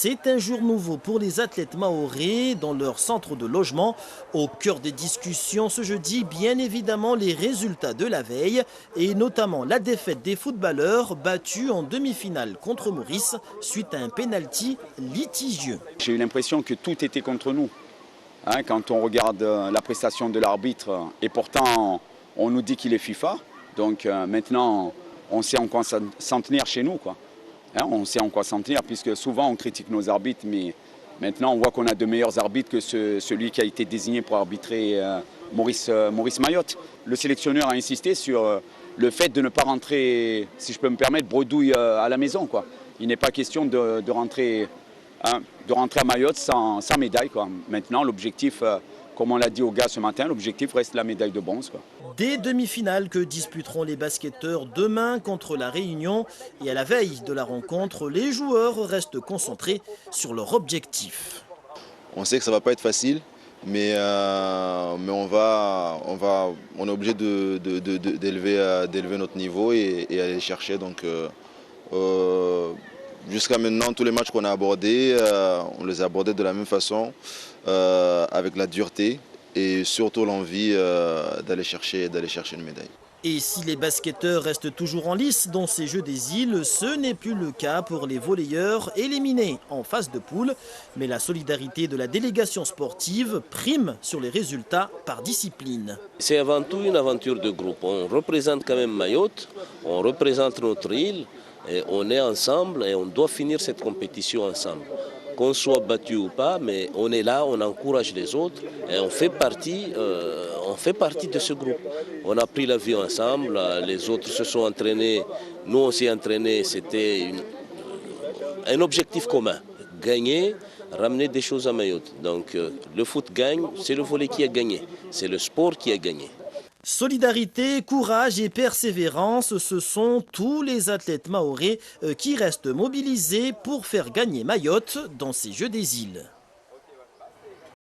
C'est un jour nouveau pour les athlètes mahorais dans leur centre de logement. Au cœur des discussions ce jeudi, bien évidemment, les résultats de la veille et notamment la défaite des footballeurs battus en demi-finale contre Maurice suite à un pénalty litigieux. J'ai eu l'impression que tout était contre nous. Quand on regarde la prestation de l'arbitre et pourtant on nous dit qu'il est FIFA. Donc maintenant on sait en quoi s'en tenir chez nous, quoi. On sait en quoi s'en tenir puisque souvent on critique nos arbitres, mais maintenant on voit qu'on a de meilleurs arbitres que celui qui a été désigné pour arbitrer Maurice Mayotte. Le sélectionneur a insisté sur le fait de ne pas rentrer, si je peux me permettre, bredouille à la maison, quoi. Il n'est pas question de rentrer à Mayotte sans médaille, quoi. Maintenant l'objectif, comme on l'a dit aux gars ce matin, l'objectif reste la médaille de bronze, quoi. Des demi-finales que disputeront les basketteurs demain contre la Réunion. Et à la veille de la rencontre, les joueurs restent concentrés sur leur objectif. On sait que ça ne va pas être facile, mais on est obligé d'élever notre niveau et aller chercher. Donc, jusqu'à maintenant, tous les matchs qu'on a abordés, on les a abordés de la même façon, avec la dureté et surtout l'envie d'aller chercher une médaille. Et si les basketteurs restent toujours en lice dans ces Jeux des îles, ce n'est plus le cas pour les volleyeurs éliminés en phase de poule. Mais la solidarité de la délégation sportive prime sur les résultats par discipline. C'est avant tout une aventure de groupe. On représente quand même Mayotte, on représente notre île, et on est ensemble et on doit finir cette compétition ensemble. Qu'on soit battu ou pas, mais on est là, on encourage les autres et on fait partie de ce groupe. On a pris l'avion ensemble, les autres se sont entraînés, nous on s'est entraînés, c'était un objectif commun, gagner, ramener des choses à Mayotte. Donc le foot gagne, c'est le volley qui a gagné, c'est le sport qui a gagné. Solidarité, courage et persévérance, ce sont tous les athlètes mahorais qui restent mobilisés pour faire gagner Mayotte dans ces Jeux des îles.